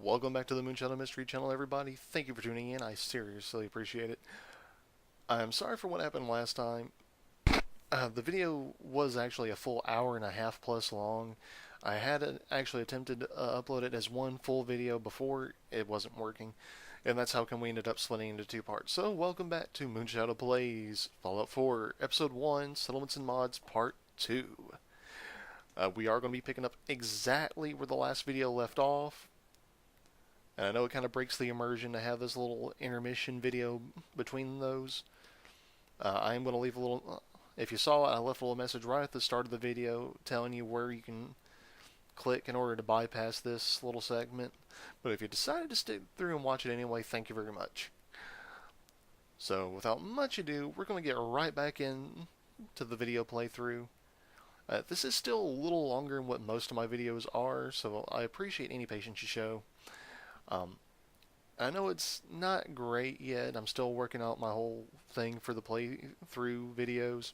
Welcome back to the Moonshadow Mystery channel, everybody. Thank you for tuning in. I seriously appreciate it. I'm sorry for what happened last time. The video was actually a full hour and a half plus long. I had actually attempted to upload it as one full video before. It wasn't working. And that's how come we ended up splitting into two parts. So, welcome back to Moonshadow Plays Fallout 4, Episode 1, Settlements and Mods, Part 2. We are going to be picking up exactly where the last video left off. And I know it kind of breaks the immersion to have this little intermission video between those. I am going to leave a little... if you saw it, I left a little message right at the start of the video telling you where you can click in order to bypass this little segment. But if you decided to stick through and watch it anyway, thank you very much. So, without much ado, we're going to get right back in to the video playthrough. This is still a little longer than what most of my videos are, so I appreciate any patience you show. I know it's not great yet. I'm still working out my whole thing for the playthrough videos.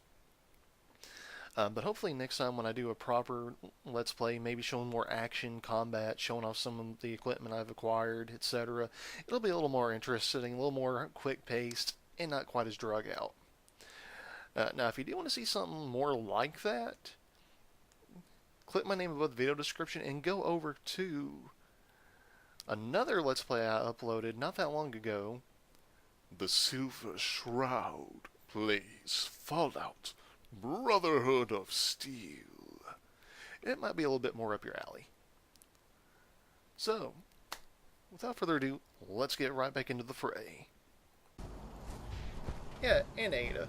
But hopefully next time when I do a proper Let's Play, maybe showing more action, combat, showing off some of the equipment I've acquired, etc., it'll be a little more interesting, a little more quick-paced, and not quite as drug out. Now, if you do want to see something more like that, click my name above the video description and go over to another Let's Play I uploaded not that long ago. The Silver Shroud plays Fallout Brotherhood of Steel. It might be a little bit more up your alley. So, without further ado, let's get right back into the fray. Yeah, and Ada.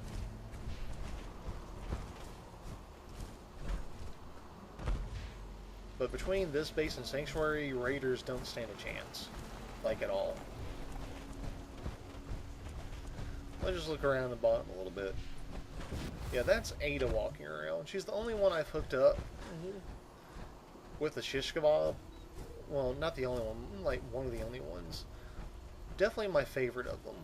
But between this base and Sanctuary, Raiders don't stand a chance. Like, at all. Let's just look around the bottom a little bit. Yeah, that's Ada walking around. She's the only one I've hooked up with a shish kebab. Well, not the only one. Like, one of the only ones. Definitely my favorite of them.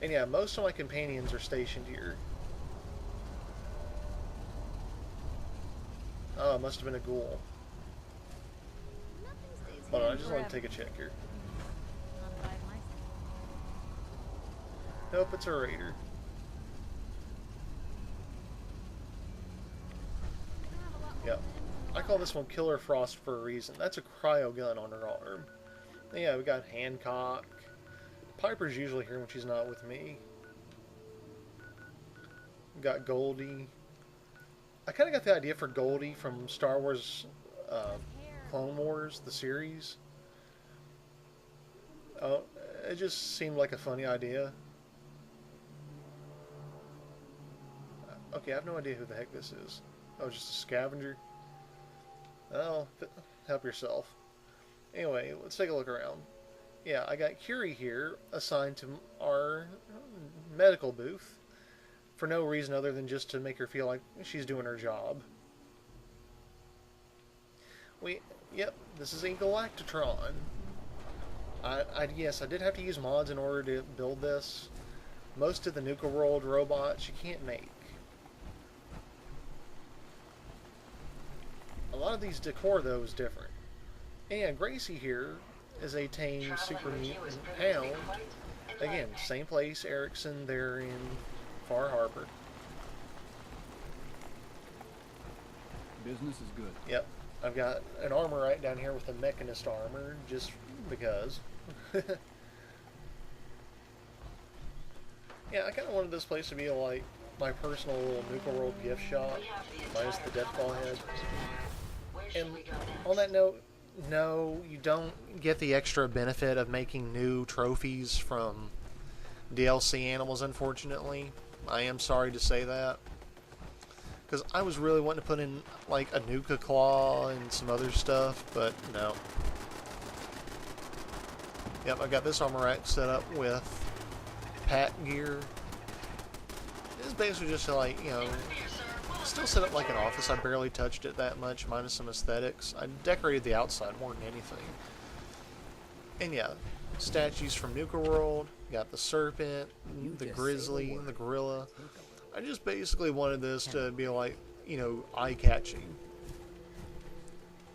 And yeah, most of my companions are stationed here. Oh, it must have been a ghoul. Hold on, I just want to take a check here. Nope, it's a raider. Yep. I call this one Killer Frost for a reason. That's a cryo gun on her arm. Yeah, we got Hancock. Piper's usually here when she's not with me. We got Goldie. I kind of got the idea for Goldie from Star Wars Clone Wars, the series. Oh, it just seemed like a funny idea. Okay, I have no idea who the heck this is. Oh, just a scavenger? Oh, help yourself. Anyway, let's take a look around. Yeah, I got Curie here assigned to our medical booth. For no reason other than just to make her feel like she's doing her job. Yep, this is a Galactatron. Yes, I did have to use mods in order to build this. Most of the Nuka World robots you can't make. A lot of these decor, though, is different. And Gracie here is a tame super mutant hound. Again, same place, Erickson, there in Far Harbor. Business is good. Yep. I've got an armor right down here with a mechanist armor, just because. Yeah, I kind of wanted this place to be like my personal little Nuka World gift shop, minus the Deathfall head. And on that note, no, you don't get the extra benefit of making new trophies from DLC animals, unfortunately. I am sorry to say that. Because I was really wanting to put in, like, a Nuka Claw and some other stuff, but no. Yep, I got this armor rack set up with Pat gear. It's basically just like, you know, still set up like an office. I barely touched it that much, minus some aesthetics. I decorated the outside more than anything. And yeah, statues from Nuka World. Got the serpent, the grizzly, the gorilla. I just basically wanted this to be like, you know, eye-catching.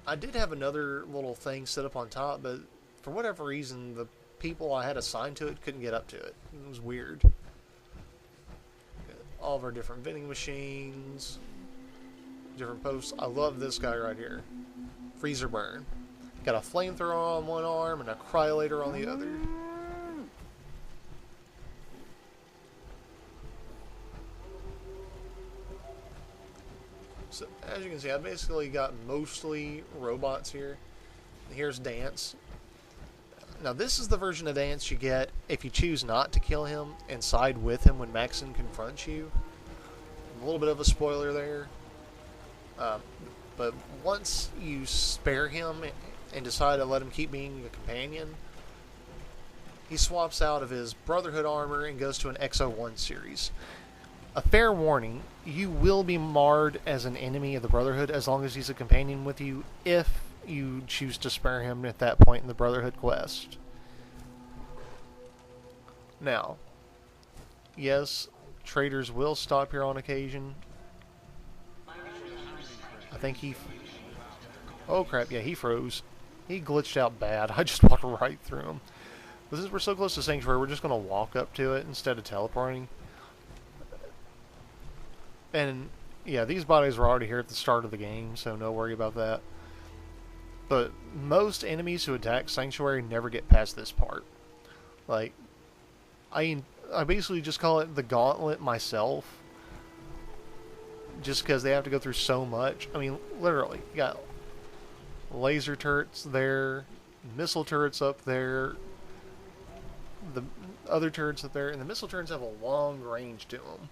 I did have another little thing set up on top, but for whatever reason, the people I had assigned to it couldn't get up to it. It was weird. All of our different vending machines, different posts. I love this guy right here. Freezer burn. Got a flamethrower on one arm and a cryolator on the other. So, as you can see, I basically got mostly robots here. Here's Dance. Now, this is the version of Dance you get if you choose not to kill him and side with him when Maxon confronts you. A little bit of a spoiler there. But once you spare him and decide to let him keep being a companion, he swaps out of his Brotherhood armor and goes to an XO1 series. A fair warning, you will be marred as an enemy of the Brotherhood as long as he's a companion with you, if you choose to spare him at that point in the Brotherhood quest. Now, yes, traders will stop here on occasion. I think he... Oh crap, yeah, he froze. He glitched out bad. I just walked right through him. But since we're so close to Sanctuary, we're just going to walk up to it instead of teleporting. And, yeah, these bodies were already here at the start of the game, so no worry about that. But most enemies who attack Sanctuary never get past this part. Like, I basically just call it the Gauntlet myself. Just because they have to go through so much. I mean, literally, you got laser turrets there, missile turrets up there, the other turrets up there, and the missile turrets have a long range to them.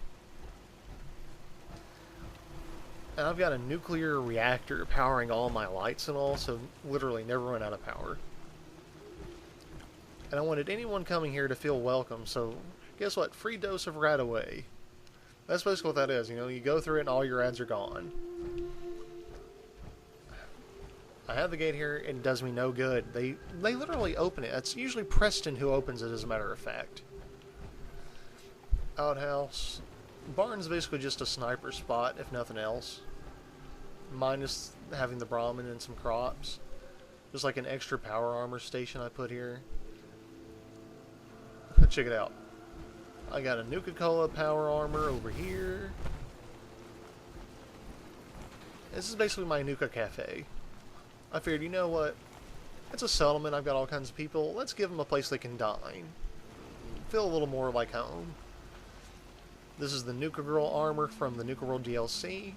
And I've got a nuclear reactor powering all my lights and all, so literally never run out of power. And I wanted anyone coming here to feel welcome, so guess what? Free dose of rat away. That's basically what that is, you know, you go through it and all your ads are gone. I have the gate here, and it does me no good. They literally open it. It's usually Preston who opens it, as a matter of fact. Outhouse. Barn's basically just a sniper spot, if nothing else. Minus having the Brahmin and some crops. Just like an extra power armor station I put here. Check it out. I got a Nuka-Cola power armor over here. This is basically my Nuka Cafe. I figured, you know what? It's a settlement, I've got all kinds of people. Let's give them a place they can dine. Feel a little more like home. This is the Nuka Girl armor from the Nuka World DLC.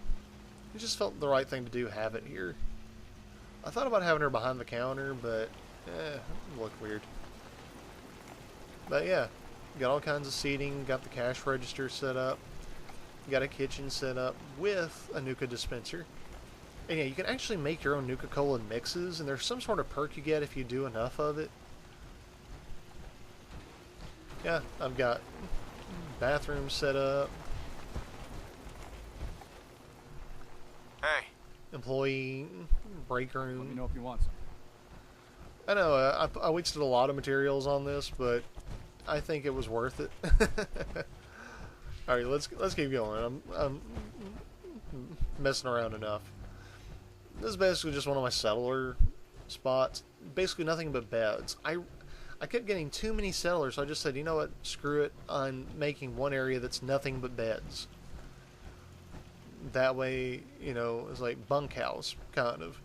It just felt the right thing to do, have it here. I thought about having her behind the counter, but it looked weird. But yeah, got all kinds of seating, got the cash register set up, got a kitchen set up with a Nuka dispenser. And yeah, you can actually make your own Nuka-Cola mixes, and there's some sort of perk you get if you do enough of it. Yeah, I've got bathroom set up. Hey. Employee break room. Let me know if you want some. I know, I wasted a lot of materials on this, but I think it was worth it. Alright, let's keep going. I'm messing around enough. This is basically just one of my settler spots. Basically nothing but beds. I kept getting too many settlers, so I just said, you know what, screw it. I'm making one area that's nothing but beds. That way, you know, it's like bunkhouse, kind of.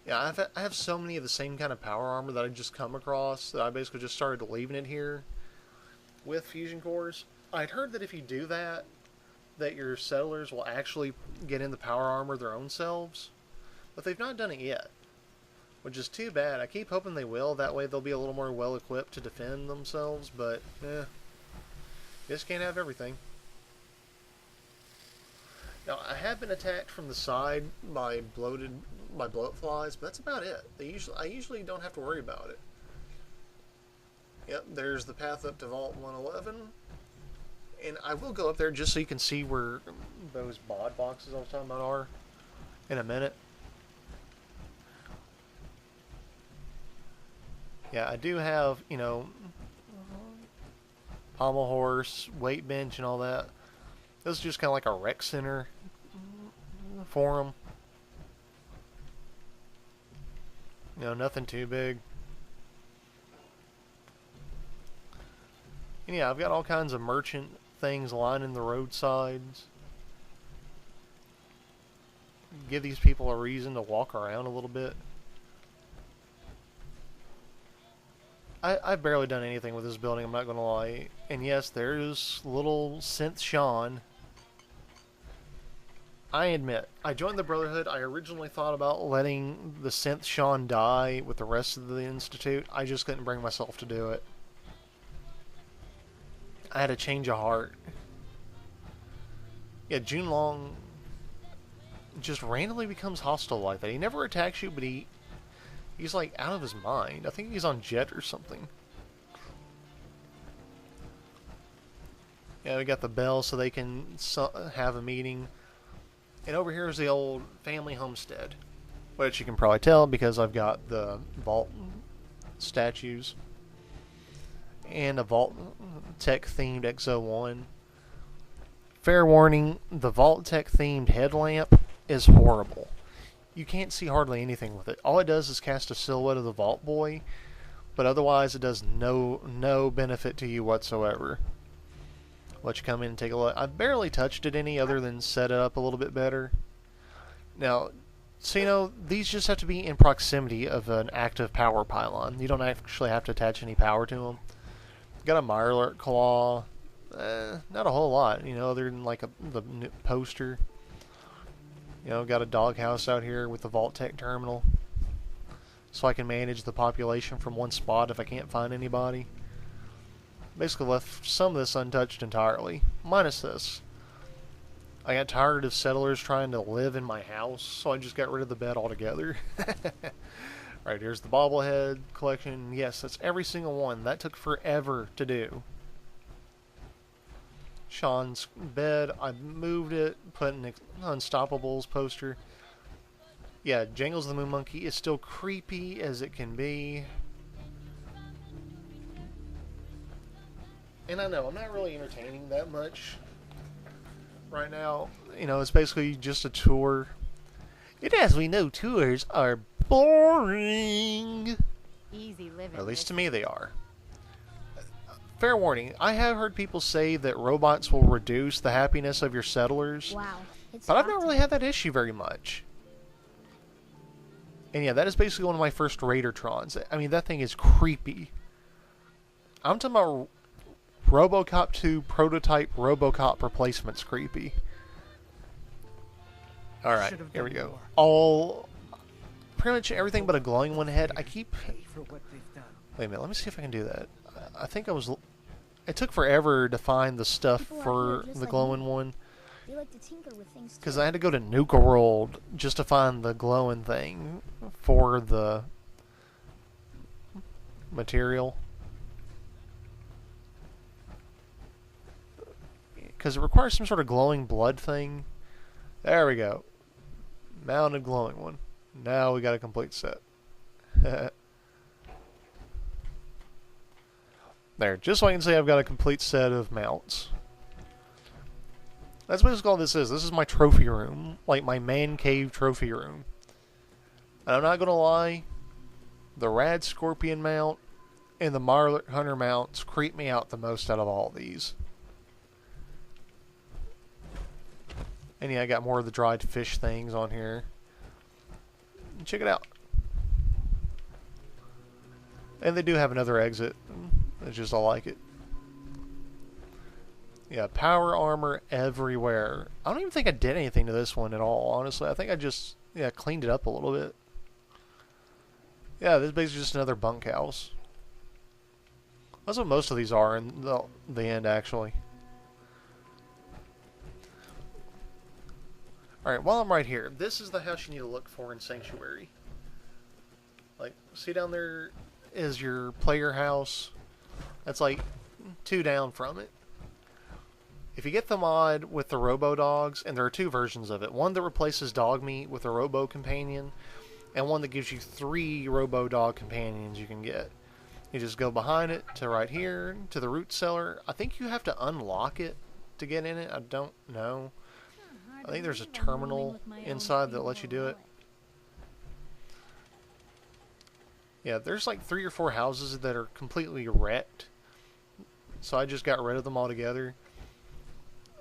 Yeah, I have so many of the same kind of power armor that I just come across that I basically just started leaving it here with fusion cores. I'd heard that if you do that, that your settlers will actually get in the power armor their own selves, but they've not done it yet, which is too bad. I keep hoping they will. That way they'll be a little more well equipped to defend themselves, but just can't have everything. Now, I have been attacked from the side by bloat flies, but that's about it. I usually don't have to worry about it. Yep, there's the path up to Vault 111. And I will go up there just so you can see where those mod boxes I was talking about are in a minute. Yeah, I do have, you know, pommel horse, weight bench, and all that. This is just kind of like a rec center for them. You know, nothing too big. And yeah, I've got all kinds of merchant things lining the roadsides. Give these people a reason to walk around a little bit. I've barely done anything with this building, I'm not going to lie. And yes, there's little Synth Sean. I admit, I joined the Brotherhood. I originally thought about letting the Synth Sean die with the rest of the Institute. I just couldn't bring myself to do it. I had a change of heart. Yeah, Junlong just randomly becomes hostile like that. He never attacks you, but he's like out of his mind. I think he's on Jet or something. Yeah, we got the bell so they can have a meeting. And over here is the old family homestead, which you can probably tell because I've got the vault statues and a Vault Tech themed XO1. Fair warning, the Vault Tech themed headlamp is horrible. You can't see hardly anything with it. All it does is cast a silhouette of the Vault Boy, but otherwise it does no benefit to you whatsoever. Let you come in and take a look. I've barely touched it any other than set it up a little bit better. Now, so you know, these just have to be in proximity of an active power pylon. You don't actually have to attach any power to them. Got a Mirelurk claw. Not a whole lot, you know, other than like the poster. You know, got a doghouse out here with the Vault Tech terminal. So I can manage the population from one spot if I can't find anybody. Basically left some of this untouched entirely, minus this. I got tired of settlers trying to live in my house, so I just got rid of the bed altogether. Right, here's the bobblehead collection. Yes, that's every single one. That took forever to do. Sean's bed, I moved it, put an Unstoppables poster. Yeah, Jangles the Moon Monkey is still creepy as it can be. And I know, I'm not really entertaining that much right now. You know, it's basically just a tour. And as we know, tours are boring. Easy living. Or at least to me they are. Fair warning, I have heard people say that robots will reduce the happiness of your settlers. Wow. But I've not really had that issue very much. And yeah, that is basically one of my first Raidertrons. I mean, that thing is creepy. I'm talking about RoboCop 2 prototype RoboCop replacements creepy. Alright, here we go. All... pretty much everything but a glowing one head. I keep... Wait a minute, let me see if I can do that. I think I was... It took forever to find the stuff for the glowing one. Because I had to go to Nuka World just to find the glowing thing for the material. Because it requires some sort of glowing blood thing. There we go. Mounted glowing one. Now we got a complete set. There, just so I can say I've got a complete set of mounts. That's basically all this is. This is my trophy room. Like my man cave trophy room. And I'm not going to lie. The Rad Scorpion mount and the Mirelurk Hunter mounts creep me out the most out of all these. And yeah, I got more of the dried fish things on here. Check it out. And they do have another exit. It's just I like it. Yeah, power armor everywhere. I don't even think I did anything to this one at all, honestly. I think I just cleaned it up a little bit. Yeah, this is basically just another bunkhouse. That's what most of these are in the end, actually. Alright, while I'm right here, this is the house you need to look for in Sanctuary. Like, see down there is your player house. That's like 2 down from it. If you get the mod with the Robo Dogs, and there are 2 versions of it. One that replaces dog meat with a Robo Companion, and one that gives you 3 Robo Dog Companions you can get. You just go behind it to right here, to the root cellar. I think you have to unlock it to get in it. I don't know. I think there's a terminal inside that lets you do it. Yeah, there's like 3 or 4 houses that are completely wrecked. So I just got rid of them altogether.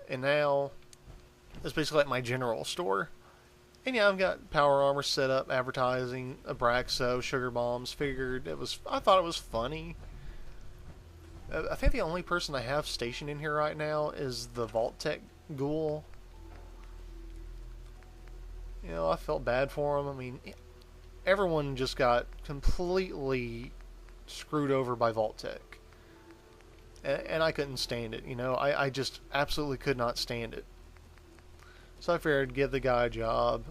And now it's basically like my general store. And yeah, I've got Power Armor set up, advertising, Abraxo, Sugar Bombs. I thought it was funny. I think the only person I have stationed in here right now is the Vault Tech Ghoul. You know, I felt bad for him. I mean, everyone just got completely screwed over by Vault Tech. And I couldn't stand it, you know. I just absolutely could not stand it. So I figured I'd give the guy a job.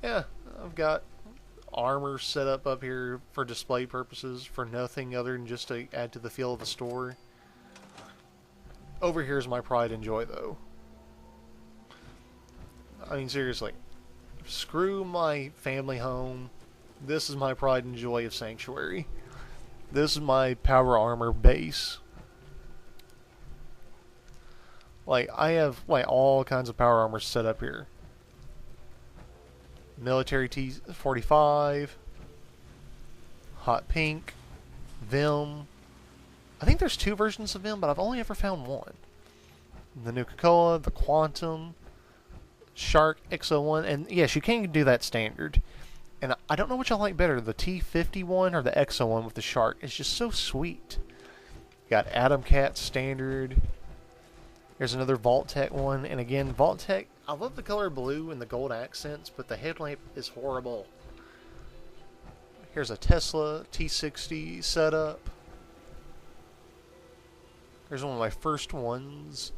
Yeah, I've got Armor set up here for display purposes, for nothing other than just to add to the feel of the store. Over here is my pride and joy, though. I mean, seriously. Screw my family home. This is my pride and joy of Sanctuary. This is my Power Armor base. Like, I have, like, all kinds of Power Armor set up here. Military T45, Hot Pink, Vim. I think there's 2 versions of Vim, but I've only ever found one. The Nuka, the Quantum, Shark X01, and yes, you can do that standard. And I don't know which I like better, the T51 or the X01 with the Shark. It's just so sweet. Got Atom Cat standard. There's another Vault Tech one, and again, Vault Tech, I love the color blue and the gold accents, but the headlamp is horrible. Here's a Tesla T60 setup. Here's one of my first ones.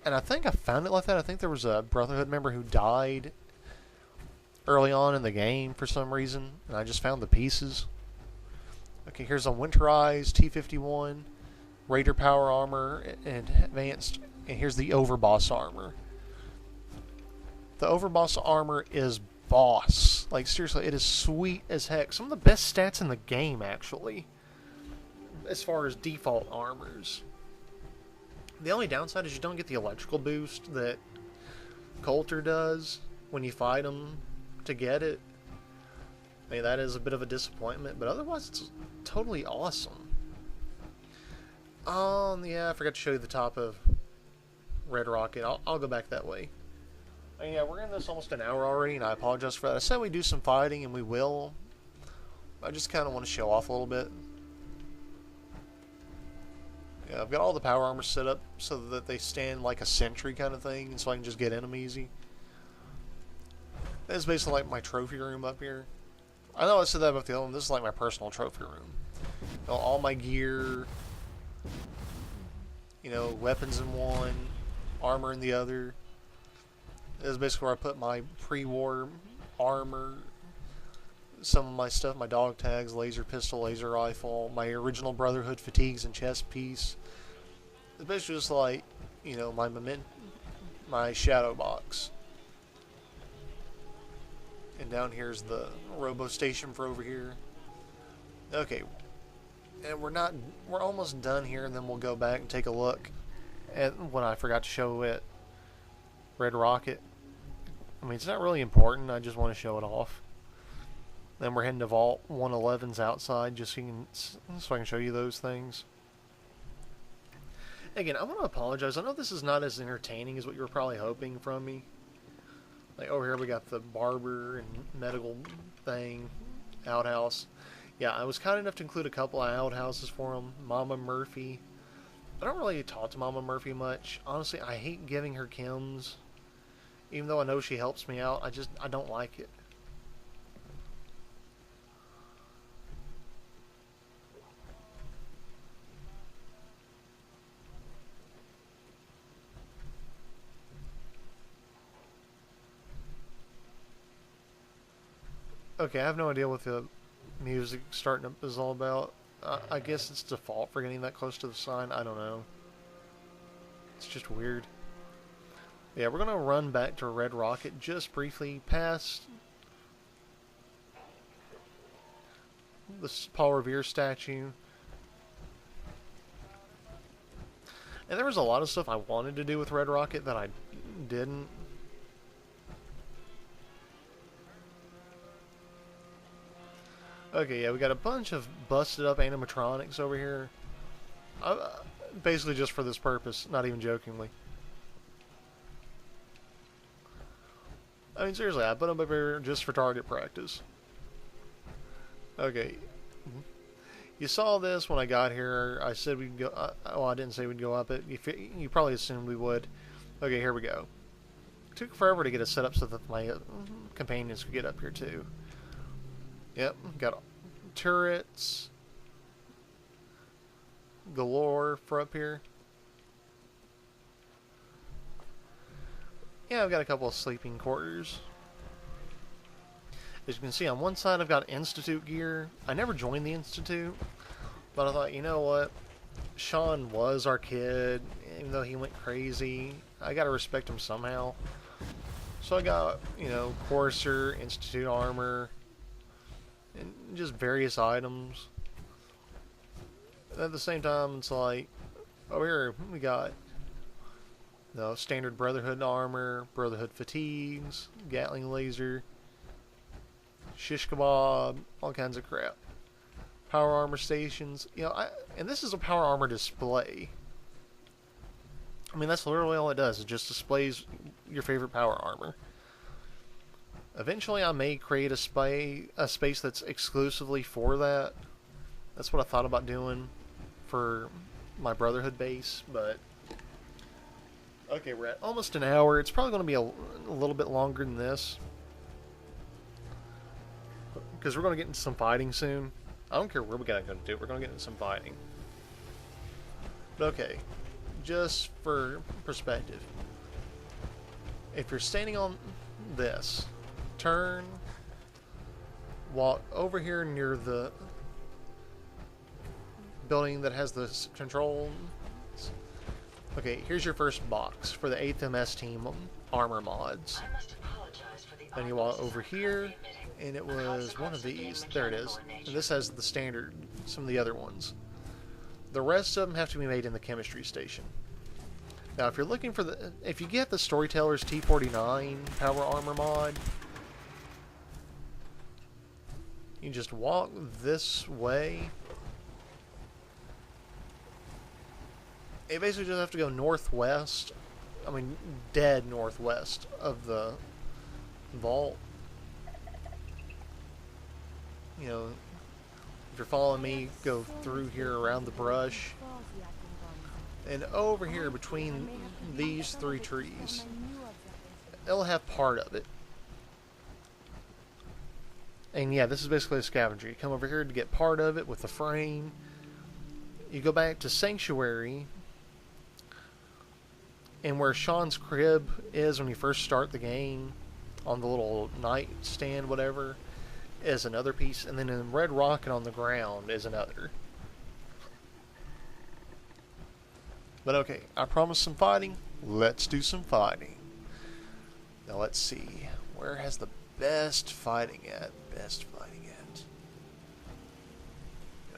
And I think I found it like that. I think there was a Brotherhood member who died early on in the game for some reason, and I just found the pieces. Okay, here's a Winterized T51, Raider Power Armor, and Advanced, and here's the Overboss Armor. The Overboss Armor is boss. Like, seriously, it is sweet as heck. Some of the best stats in the game, actually, as far as default armors. The only downside is you don't get the electrical boost that Coulter does when you fight him to get it. I mean, that is a bit of a disappointment, but otherwise it's totally awesome. Yeah, I forgot to show you the top of Red Rocket. I'll go back that way. And yeah, we're in this almost an hour already, and I apologize for that. I said we do some fighting, and we will. I just kind of want to show off a little bit. Yeah, I've got all the power armor set up so that they stand like a sentry kind of thing, and so I can just get in them easy. That's basically like my trophy room up here. I know I said that about the other one. This is like my personal trophy room. You know, all my gear, you know, weapons in one, armor in the other. This is basically where I put my pre-war armor, some of my stuff, my dog tags, laser pistol, laser rifle, my original Brotherhood fatigues and chest piece. It's basically just like, you know, my shadow box. And down here's the robo station for over here. Okay, and we're almost done here, and then we'll go back and take a look at what I forgot to show at Red Rocket. I mean, it's not really important, I just want to show it off. Then we're heading to Vault 111's outside, just so I can show you those things. Again, I want to apologize. I know this is not as entertaining as what you were probably hoping from me. Like, over here we got the barber and medical thing, outhouse. Yeah, I was kind enough to include a couple of outhouses for him. Mama Murphy. I don't really talk to Mama Murphy much. Honestly, I hate giving her chems. Even though I know she helps me out, I don't like it. Okay, I have no idea what the music starting up is all about. I guess it's default for getting that close to the sign. I don't know. It's just weird. Yeah, we're going to run back to Red Rocket just briefly past the Paul Revere statue. And there was a lot of stuff I wanted to do with Red Rocket that I didn't. Okay, yeah, we got a bunch of busted up animatronics over here. Basically just for this purpose, not even jokingly. I mean, seriously, I put them up here just for target practice. Okay. You saw this when I got here. I said we'd go... well, I didn't say we'd go up it. You probably assumed we would. Okay, here we go. It took forever to get it set up so that my companions could get up here, too. Yep, got turrets galore for up here. Yeah, I've got a couple of sleeping quarters. As you can see, on one side I've got Institute gear. I never joined the Institute, but I thought, you know what? Sean was our kid, even though he went crazy. I gotta respect him somehow. So I got, you know, Courser, Institute armor, and just various items. At the same time, it's like, over here we got the standard Brotherhood armor, Brotherhood fatigues, Gatling laser, shish kebab, all kinds of crap. Power armor stations, you know, and this is a power armor display. I mean, that's literally all it does. It just displays your favorite power armor. Eventually, I may create a space that's exclusively for that. That's what I thought about doing for my Brotherhood base, but okay, we're at almost an hour. It's probably going to be a little bit longer than this because we're going to get into some fighting soon. I don't care where we gotta go to do. We're going to get into some fighting. But okay, just for perspective, if you're standing on this, turn, walk over here near the building that has the controls. Okay, here's your first box for the 8th MS team Armor Mods. Then you walk over here, and it was one of these. There it is. And this has the standard, some of the other ones. The rest of them have to be made in the chemistry station. Now, if you're looking for if you get the Storyteller's T49 Power Armor Mod, you just walk this way. You basically just have to go northwest. I mean, dead northwest of the vault. You know, if you're following me, go through here around the brush. And over here between these 3 trees, it'll have part of it. And yeah, this is basically a scavenger. You come over here to get part of it with the frame. You go back to Sanctuary, and where Sean's crib is when you first start the game, on the little nightstand, whatever, is another piece. And then in Red Rocket on the ground is another. But okay, I promised some fighting. Let's do some fighting. Now let's see. Where has the best fighting at? Best fighting at.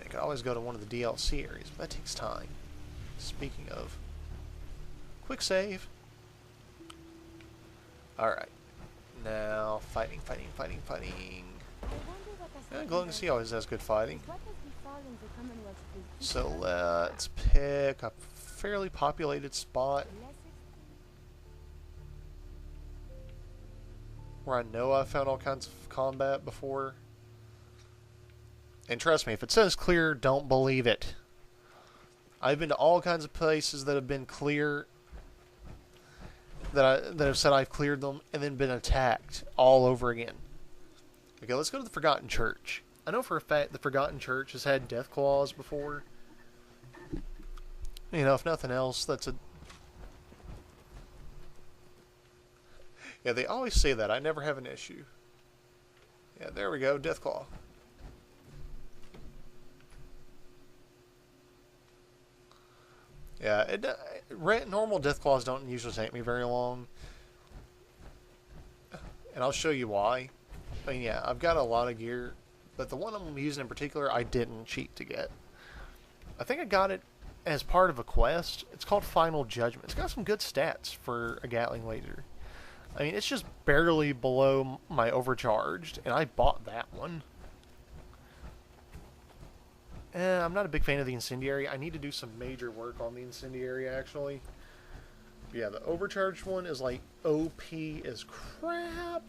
You could always go to one of the DLC areas, but that takes time. Speaking of, quick save. Alright. Now, fighting. Yeah, Glowing Sea always has good fighting. So let's pick a fairly populated spot where I know I've found all kinds of combat before. And trust me, if it says clear, don't believe it. I've been to all kinds of places that have been clear, that have said I've cleared them, and then been attacked all over again. Okay, let's go to the Forgotten Church. I know for a fact the Forgotten Church has had death claws before. You know, if nothing else, that's a... Yeah, they always say that. I never have an issue. Yeah, there we go. Deathclaw. Yeah, normal Deathclaws don't usually take me very long. And I'll show you why. I mean, yeah, I've got a lot of gear, but the one I'm using in particular, I didn't cheat to get. I think I got it as part of a quest. It's called Final Judgment. It's got some good stats for a Gatling laser. I mean, it's just barely below my overcharged, and I bought that one. I'm not a big fan of the incendiary. I need to do some major work on the incendiary, actually. Yeah, the overcharged one is like OP as crap.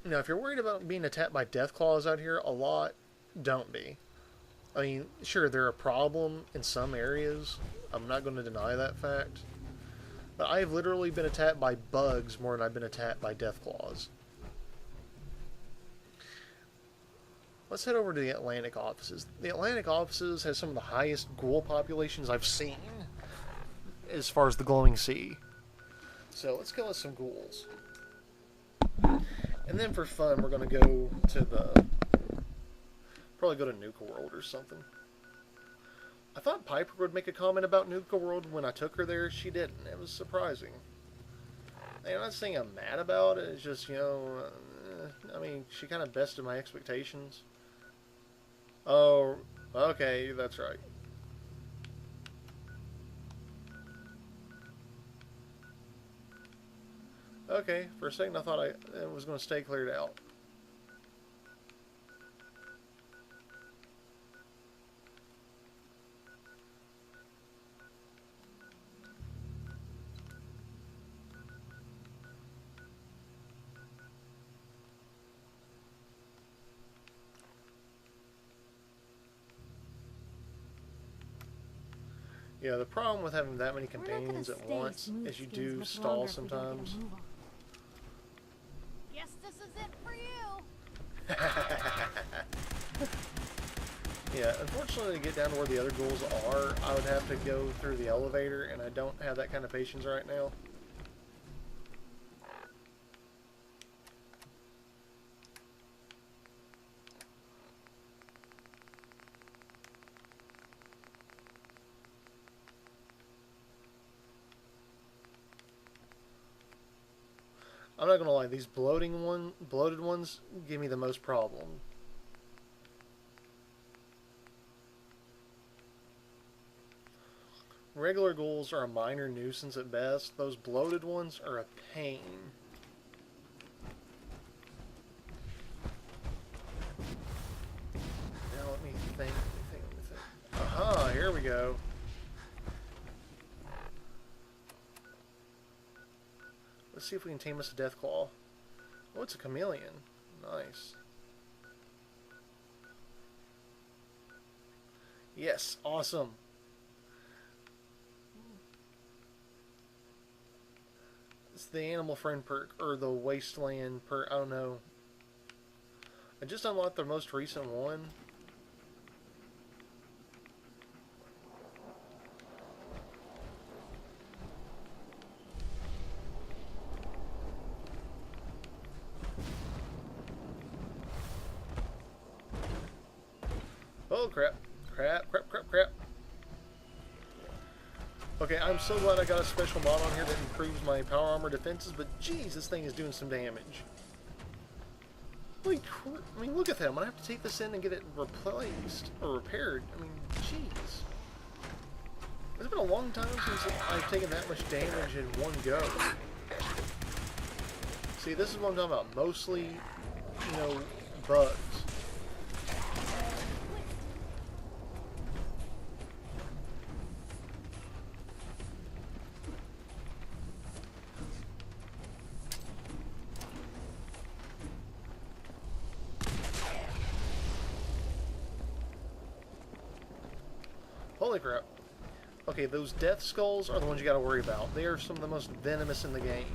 Now, if you're worried about being attacked by death claws out here a lot, don't be. I mean, sure, they're a problem in some areas. I'm not going to deny that fact. But I've literally been attacked by bugs more than I've been attacked by death claws. Let's head over to the Atlantic offices. The Atlantic offices has some of the highest ghoul populations I've seen as far as the glowing sea. So let's kill us some ghouls. And then for fun, we're going to go to the... probably go to Nuka World or something. I thought Piper would make a comment about Nuka World when I took her there. She didn't. It was surprising. And I'm not saying I'm mad about it. It's just, you know... I mean, she kind of bested my expectations. Oh, okay, that's right. Okay, for a second I thought it was going to stay cleared out. Yeah, the problem with having that many companions at once is you do stall sometimes. Guess this is it for you. Yeah, unfortunately to get down to where the other ghouls are, I would have to go through the elevator, and I don't have that kind of patience right now. I'm not gonna lie, these bloated ones give me the most problem. Regular ghouls are a minor nuisance at best. Those bloated ones are a pain. Now let me think. Aha, here we go. Let's see if we can tame us a Deathclaw. Oh, it's a chameleon. Nice. Yes, awesome. It's the animal friend perk, or the wasteland perk, I don't know. I just unlocked the most recent one. Oh crap. Crap. Okay, I'm so glad I got a special mod on here that improves my power armor defenses, but geez, this thing is doing some damage. Holy crap. I mean, look at that. I'm gonna have to take this in and get it replaced, or repaired. I mean, jeez. It's been a long time since I've taken that much damage in one go. See, this is what I'm talking about. Mostly, you know, bugs. Holy crap. Okay, those death skulls are the ones you gotta worry about. They are some of the most venomous in the game.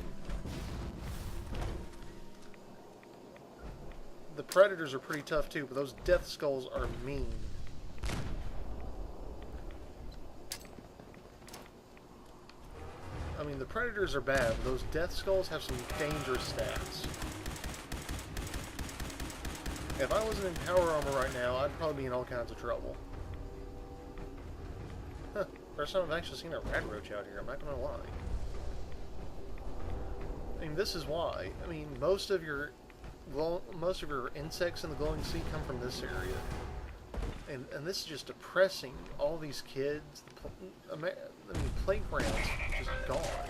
The predators are pretty tough too, but those death skulls are mean. I mean, the predators are bad, but those death skulls have some dangerous stats. If I wasn't in power armor right now, I'd probably be in all kinds of trouble. Huh, first time I've actually seen a rad roach out here, I'm not gonna lie. I mean, this is why. I mean, most of your insects in the glowing sea come from this area. And this is just depressing. All these kids, I mean, playgrounds just gone.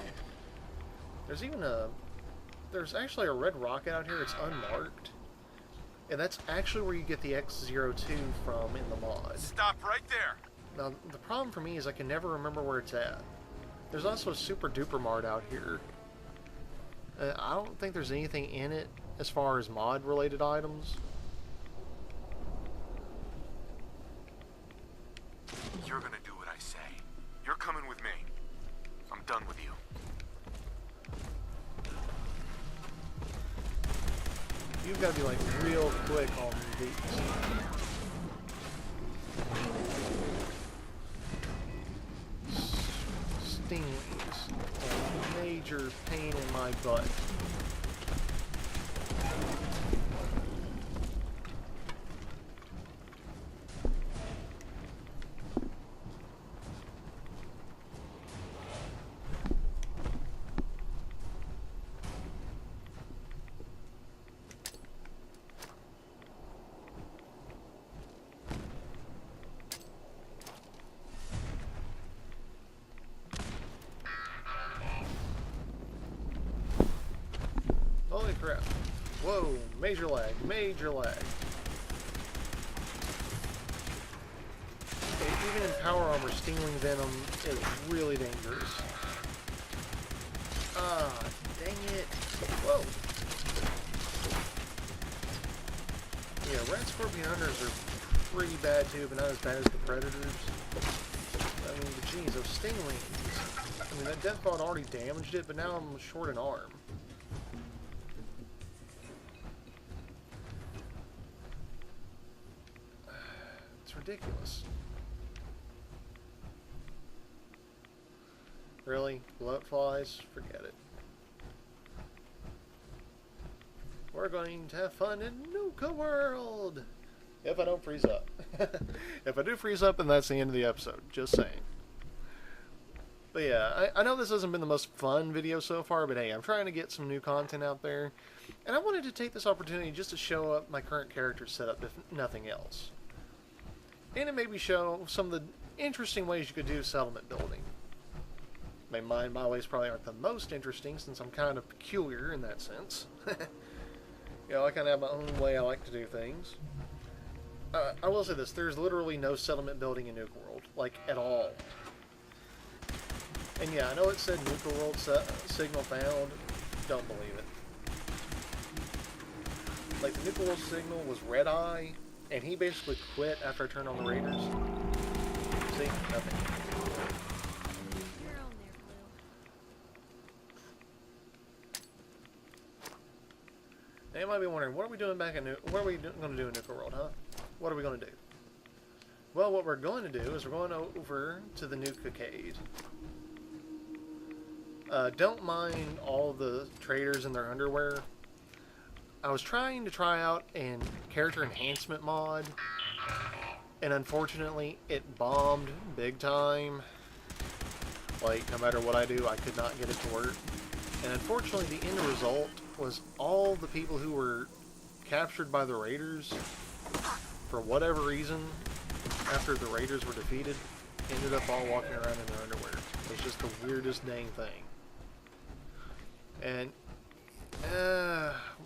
There's even there's actually a red rocket out here, it's unmarked. And that's actually where you get the X02 from in the mod. Stop right there! Now, the problem for me is I can never remember where it's at. There's also a super duper mart out here. I don't think there's anything in it as far as mod related items. You're gonna do what I say. You're coming with me. I'm done with you. You've got to be like real quick on these. Stinglings. A major pain in my butt. Holy crap. Whoa, major lag, major lag. Okay, even in power armor, Stingling Venom is really dangerous. Ah, dang it. Whoa. Yeah, Rat Scorpion Hunters are pretty bad too, but not as bad as the Predators. I mean, geez, those Stinglings. I mean, that Deathbot already damaged it, but now I'm short an arm. Ridiculous. Really? Bloat flies? Forget it. We're going to have fun in Nuka World! If I don't freeze up. If I do freeze up, then that's the end of the episode. Just saying. But yeah, I know this hasn't been the most fun video so far, but hey, I'm trying to get some new content out there. And I wanted to take this opportunity just to show up my current character setup, if nothing else. And it maybe show some of the interesting ways you could do settlement building. My ways probably aren't the most interesting since I'm kind of peculiar in that sense. You know, I kind of have my own way I like to do things. I will say this, there's literally no settlement building in Nuka World, like at all. And yeah, I know it said Nuka World signal found, don't believe it. Like the Nuka World signal was Red Eye, and he basically quit after I turned on the Raiders. See? Nothing. You're on there, Blue. Now you might be wondering, what are we doing back in what are we going to do in Nuka World, huh? What are we going to do? Well, what we're going to do is we're going over to the Nuka-cade. Don't mind all the traders in their underwear. I was trying to try out a character enhancement mod, and unfortunately, it bombed big time. Like, no matter what I do, I could not get it to work. And unfortunately, the end result was all the people who were captured by the Raiders, for whatever reason, after the Raiders were defeated, ended up all walking around in their underwear. It was just the weirdest dang thing. And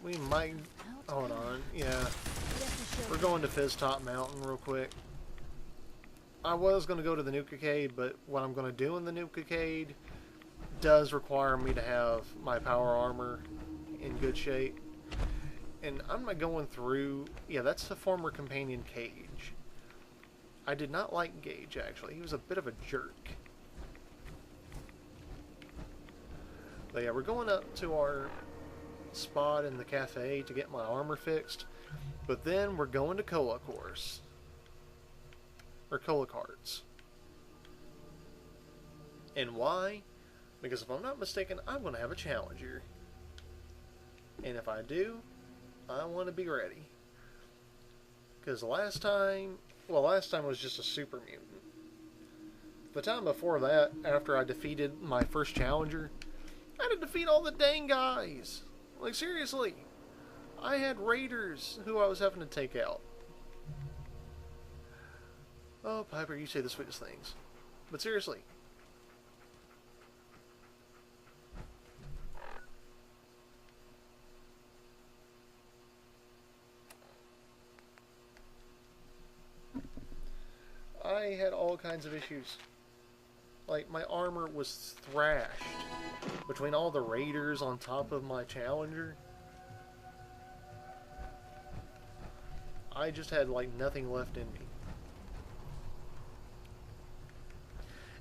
we might... Hold on. Yeah. We're going to Fizztop Mountain real quick. I was going to go to the Nuka-cade, but what I'm going to do in the Nuka-cade does require me to have my power armor in good shape. And I'm not going through... Yeah, that's the former companion Cage. I did not like Gage, actually. He was a bit of a jerk. But yeah, we're going up to our spot in the cafe to get my armor fixed, but then we're going to Cola Course, or Cola Carts. And why? Because if I'm not mistaken, I'm going to have a challenger, and if I do, I want to be ready. Because last time was just a super mutant. The time before that, after I defeated my first challenger, I had to defeat all the dang guys. Like, seriously. I had raiders who I was having to take out. Oh, Piper, you say the sweetest things. But seriously. had all kinds of issues. Like, my armor was thrashed between all the raiders on top of my challenger. I just had, like, nothing left in me.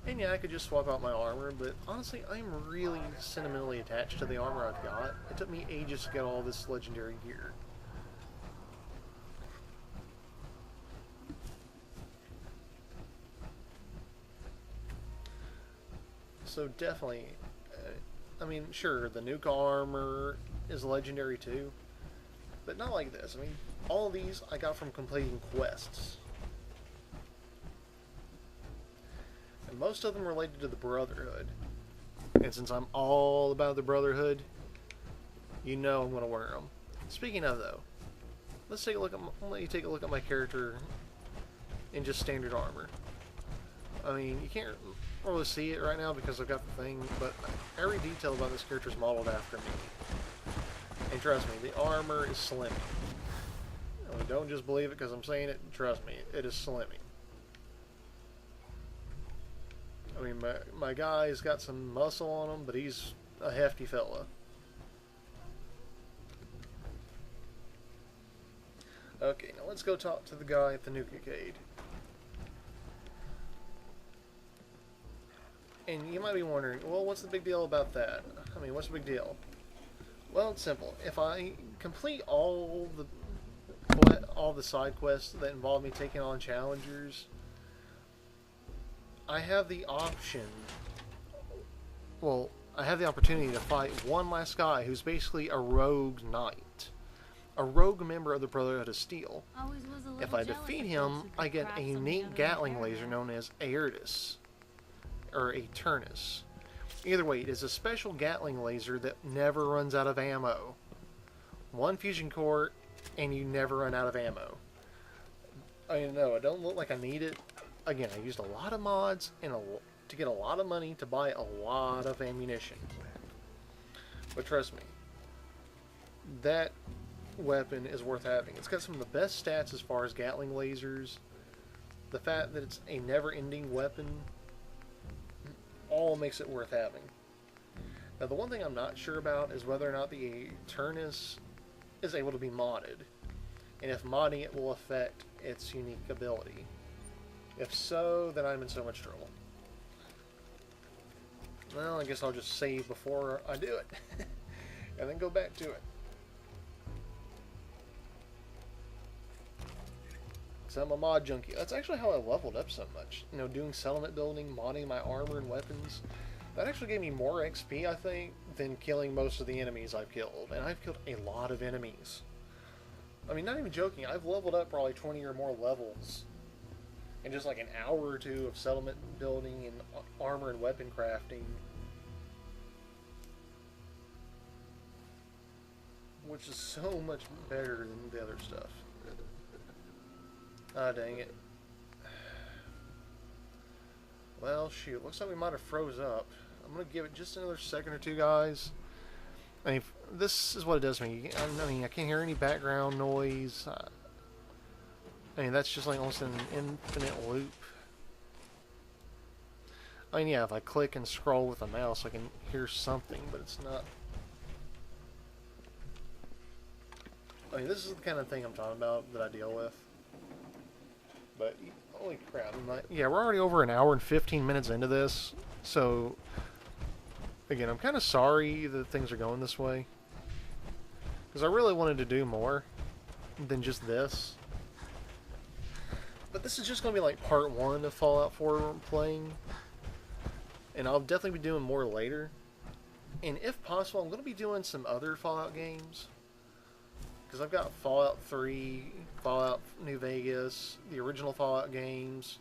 And yeah, I could just swap out my armor, but honestly, I'm really sentimentally attached to the armor I've got. It took me ages to get all this legendary gear. So definitely, I mean, sure, the Nuka armor is legendary too, but not like this. I mean, all of these I got from completing quests. And most of them related to the Brotherhood. And since I'm all about the Brotherhood, you know I'm going to wear them. Speaking of, though, let's take a look at I'll let you take a look at my character in just standard armor. I mean, you can't really see it right now because I've got the thing, but every detail about this character is modeled after me. And trust me, the armor is slimming. I mean, don't just believe it because I'm saying it. Trust me, it is slimming. I mean, my guy's got some muscle on him, but he's a hefty fella. Okay, now let's go talk to the guy at the Nuka-cade. And you might be wondering, well, what's the big deal about that? I mean, what's the big deal? Well, it's simple. If I complete all the side quests that involve me taking on challengers, I have the option. Well, I have the opportunity to fight one last guy who's basically a rogue knight, a rogue member of the Brotherhood of Steel. Always was a little If I jealous defeat of him, those who I could get craft a something unique out of Gatling their laser hair. known as Aertus, or Aternus. Either way, it is a special Gatling laser that never runs out of ammo. One fusion core, and you never run out of ammo. I know, it don't look like I need it. Again, I used a lot of mods and to get a lot of money to buy a lot of ammunition. But trust me, that weapon is worth having. It's got some of the best stats as far as Gatling lasers. The fact that it's a never-ending weapon all makes it worth having. Now, the one thing I'm not sure about is whether or not the Aternus is able to be modded, and if modding it will affect its unique ability. If so, then I'm in so much trouble. Well, I guess I'll just save before I do it, and then go back to it. So I'm a mod junkie. That's actually how I leveled up so much. You know, doing settlement building, modding my armor and weapons. That actually gave me more XP, I think, than killing most of the enemies I've killed. And I've killed a lot of enemies. I mean, not even joking, I've leveled up probably 20 or more levels in just like an hour or two of settlement building and armor and weapon crafting. Which is so much better than the other stuff. Ah, dang it. Well, shoot. Looks like we might have froze up. I'm going to give it just another second or two, guys. I mean, this is what it does to me. I mean, I can't hear any background noise. I mean, that's just like almost an infinite loop. I mean, yeah, if I click and scroll with the mouse, I can hear something, but it's not. I mean, this is the kind of thing I'm talking about that I deal with. But, holy crap. Yeah, we're already over an hour and 15 minutes into this. So, again, I'm kind of sorry that things are going this way. Because I really wanted to do more than just this. But this is just going to be like part 1 of Fallout 4 playing. And I'll definitely be doing more later. And if possible, I'm going to be doing some other Fallout games. Because I've got Fallout 3, Fallout New Vegas, the original Fallout games,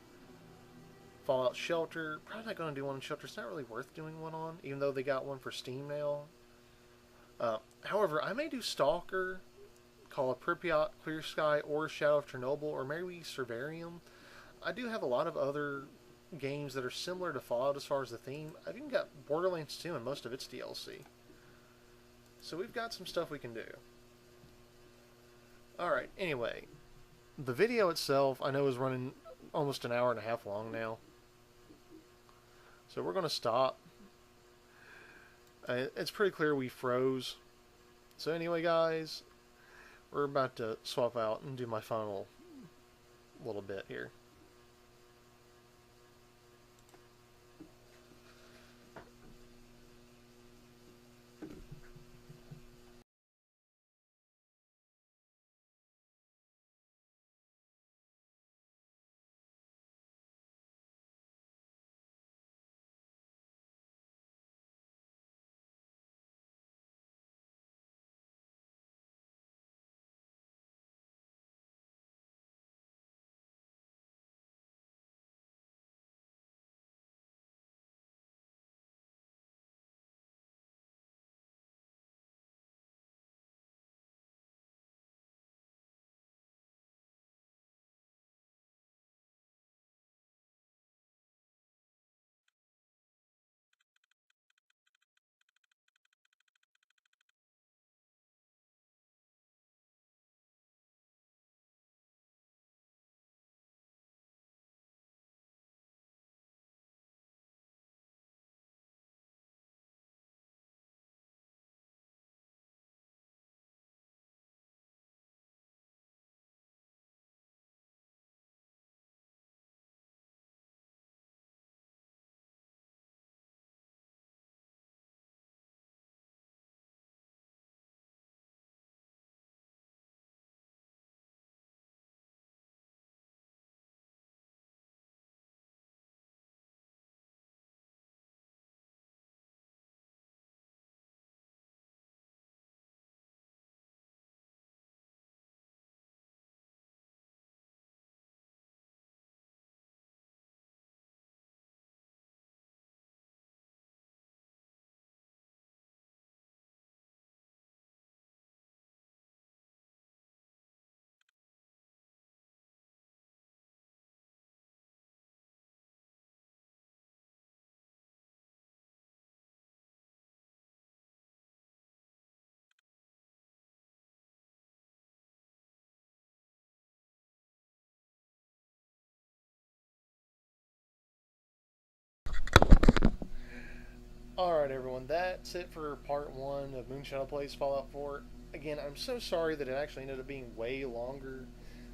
Fallout Shelter. Probably not going to do one on Shelter. It's not really worth doing one on, even though they got one for Steam now. However, I may do Stalker, Call of Pripyat, Clear Sky, or Shadow of Chernobyl, or maybe Servarium. I do have a lot of other games that are similar to Fallout as far as the theme. I've even got Borderlands 2 and most of its DLC. So we've got some stuff we can do. Alright, anyway, the video itself I know is running almost an hour and a half long now. So we're going to stop. It's pretty clear we froze. So anyway, guys, we're about to swap out and do my final little bit here. Alright everyone, that's it for part 1 of Moonshadow Plays Fallout 4. Again, I'm so sorry that it actually ended up being way longer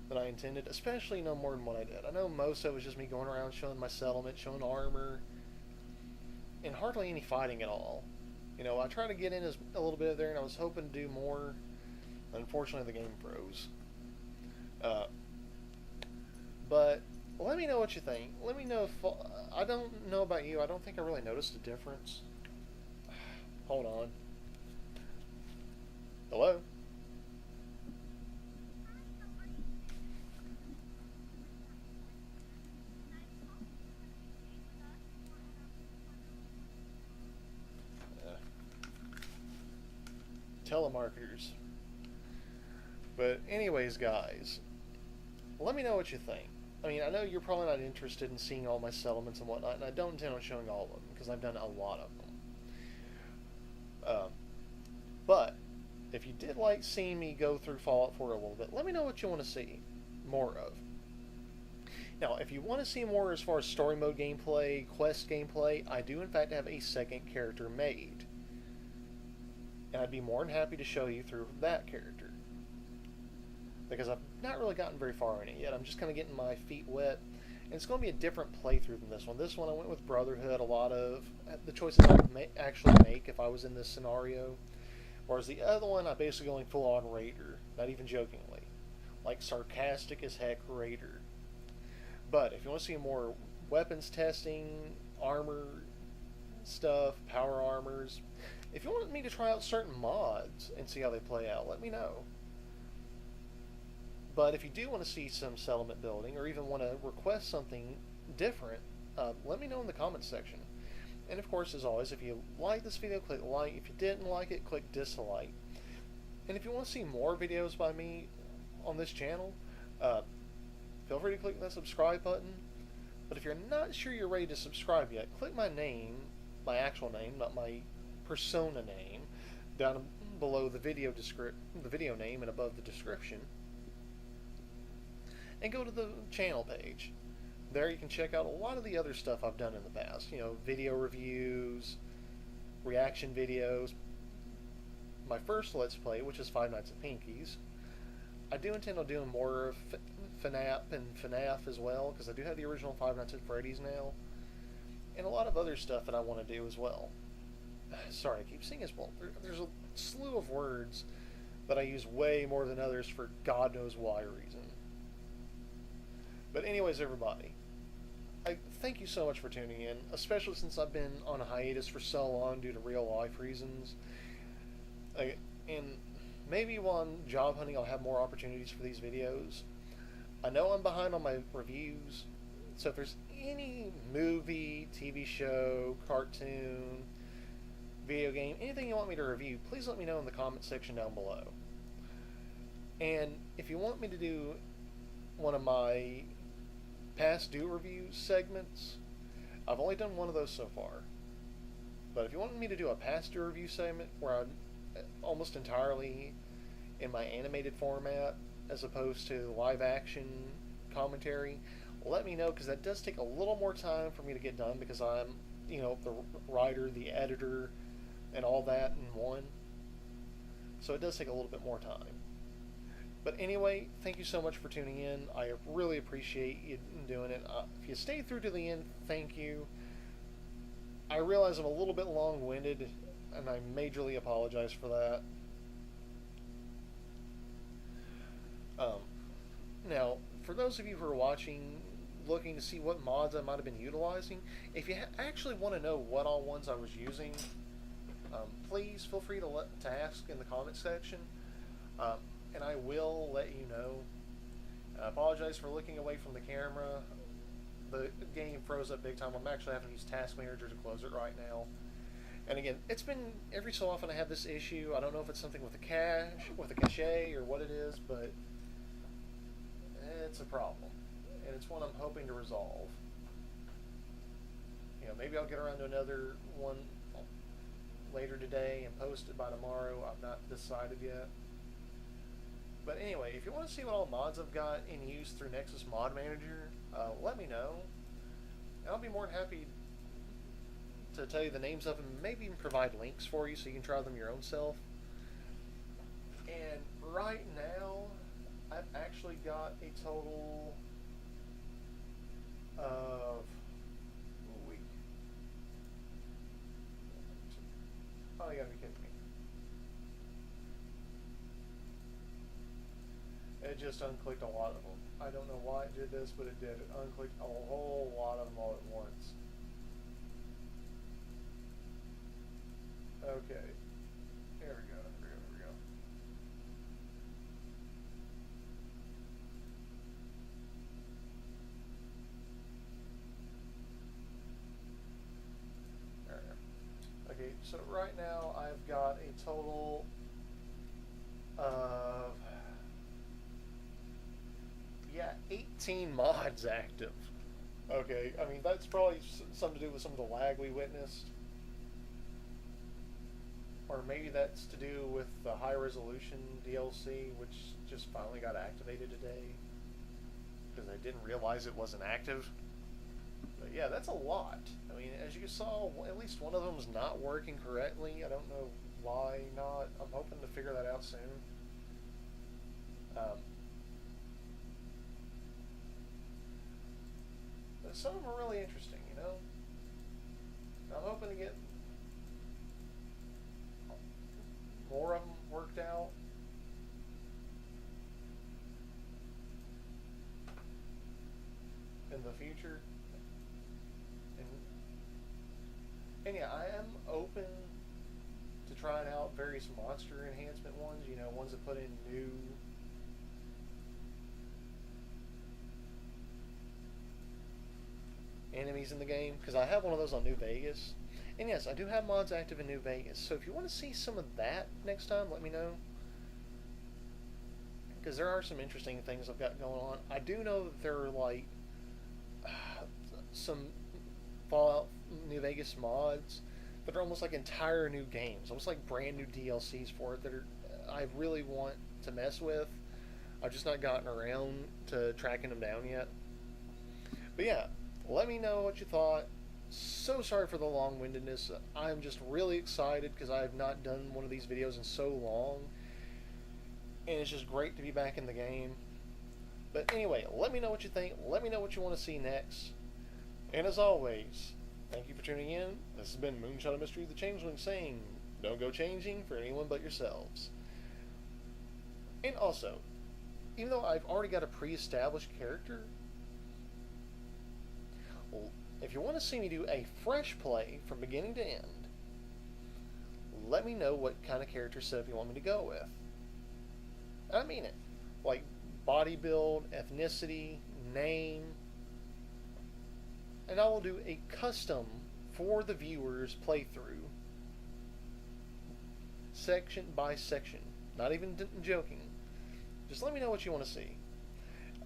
than I intended, especially no more than what I did. I know most of it was just me going around showing my settlement, showing armor, and hardly any fighting at all. You know, I tried to get in a little bit there, and I was hoping to do more. Unfortunately, the game froze. But let me know what you think. Let me know if... I don't know about you. I don't think I really noticed a difference. Hold on. Hello? Telemarketers. But anyways, guys, let me know what you think. I mean, I know you're probably not interested in seeing all my settlements and whatnot, and I don't intend on showing all of them, because I've done a lot of them. But, if you did like seeing me go through Fallout 4 a little bit, let me know what you want to see more of. Now, if you want to see more as far as story mode gameplay, quest gameplay, I do in fact have a second character made. And I'd be more than happy to show you through that character. Because I've not really gotten very far in it yet. I'm just kind of getting my feet wet. And it's going to be a different playthrough than this one. This one I went with Brotherhood, a lot of the choices I would actually make if I was in this scenario. Whereas the other one, I'm basically going full-on Raider. Not even jokingly. Like, sarcastic as heck Raider. But if you want to see more weapons testing, armor stuff, power armors, if you want me to try out certain mods and see how they play out, let me know. But if you do want to see some settlement building, or even want to request something different, let me know in the comments section. And of course, as always, if you like this video, click like. If you didn't like it, click dislike. And if you want to see more videos by me on this channel, feel free to click that subscribe button. But if you're not sure you're ready to subscribe yet, click my name, my actual name, not my persona name, down below the video name and above the description, and go to the channel page. There you can check out a lot of the other stuff I've done in the past. You know, video reviews, reaction videos. My first Let's Play, which is Five Nights at Pinky's. I do intend on doing more of FNAF and FNAF as well, because I do have the original Five Nights at Freddy's now. And a lot of other stuff that I want to do as well. Sorry, I keep saying as well. There's a slew of words that I use way more than others for God knows why reason. But anyways, everybody, I thank you so much for tuning in, especially since I've been on a hiatus for so long due to real life reasons. And maybe while I'm job hunting, I'll have more opportunities for these videos. I know I'm behind on my reviews, so if there's any movie, TV show, cartoon, video game, anything you want me to review, please let me know in the comment section down below. And if you want me to do one of my past do review segments, I've only done one of those so far. But if you want me to do a past do review segment where I'm almost entirely in my animated format as opposed to live action commentary, let me know, because that does take a little more time for me to get done, because I'm, you know, the writer, the editor, and all that in one. So it does take a little bit more time. But anyway, thank you so much for tuning in. I really appreciate you doing it. If you stayed through to the end, thank you. I realize I'm a little bit long-winded, and I majorly apologize for that. Now, for those of you who are watching, looking to see what mods I might have been utilizing, if you actually want to know what all ones I was using, please feel free to ask in the comment section, and I will let you know. I apologize for looking away from the camera. The game froze up big time. I'm actually having to use Task Manager to close it right now. And again, it's been every so often I have this issue. I don't know if it's something with the cache, or what it is, but it's a problem, and it's one I'm hoping to resolve. You know, maybe I'll get around to another one later today and post it by tomorrow. I've not decided yet. But anyway, if you want to see what all mods I've got in use through Nexus Mod Manager, let me know. And I'll be more than happy to tell you the names of them, maybe even provide links for you so you can try them your own self. And right now, I've actually got a total of... Oh, you gotta be kidding me. It just unclicked a lot of them. I don't know why it did this, but it did. It unclicked a whole lot of them all at once. Okay. Here we go. Here we go. There we go. Okay, so right now I've got a total of 18 mods active. Okay, I mean that's probably something to do with some of the lag we witnessed. Or maybe that's to do with the high resolution DLC, which just finally got activated today, because I didn't realize it wasn't active. But yeah, that's a lot. I mean, as you saw, at least one of them is not working correctly. I don't know why not. I'm hoping to figure that out soon. But some of them are really interesting, you know? I'm hoping to get more of them worked out. In the future. And yeah, I am open to trying out various monster enhancement ones, you know, ones that put in new enemies in the game, because I have one of those on New Vegas. And yes, I do have mods active in New Vegas, so if you want to see some of that next time, let me know. Because there are some interesting things I've got going on. I do know that there are, like, some Fallout New Vegas mods that are almost like entire new games, almost like brand new DLCs for it that are I really want to mess with. I've just not gotten around to tracking them down yet. But yeah, let me know what you thought. So sorry for the long-windedness. I'm just really excited because I have not done one of these videos in so long. And it's just great to be back in the game. But anyway, let me know what you think. Let me know what you want to see next. And as always, thank you for tuning in. This has been Moonshadow Mystery, the Changeling, saying, don't go changing for anyone but yourselves. And also, even though I've already got a pre-established character, well, if you want to see me do a fresh play from beginning to end, let me know what kind of character setup you want me to go with. I mean it. Like body build, ethnicity, name, and I will do a custom for the viewers playthrough, section by section. Not even joking. Just let me know what you want to see.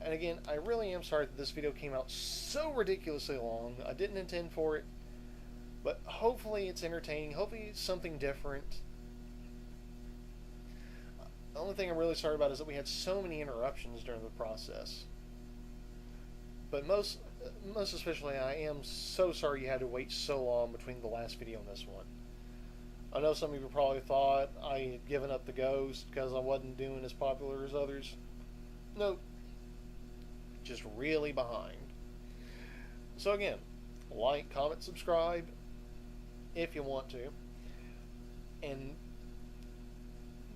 And again, I really am sorry that this video came out so ridiculously long. I didn't intend for it, but hopefully it's entertaining. Hopefully it's something different. The only thing I'm really sorry about is that we had so many interruptions during the process. But most especially, I am so sorry you had to wait so long between the last video and this one. I know some of you probably thought I had given up the ghost because I wasn't doing as popular as others. Nope. Just really behind. So again, like, comment, subscribe if you want to. And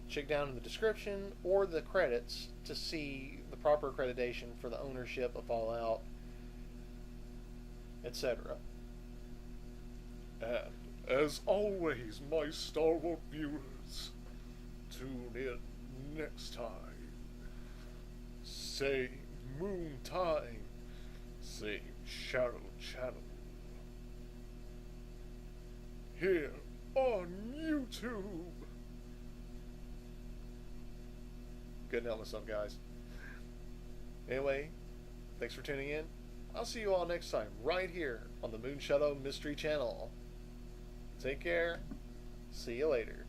check down in the description or the credits to see the proper accreditation for the ownership of Fallout, etc. And as always, my Star Wars viewers, tune in next time. Same moon time, same shadow channel. Here on YouTube. Couldn't help myself, guys. Anyway, thanks for tuning in. I'll see you all next time, right here on the Moonshadow Mystery channel. Take care. See you later.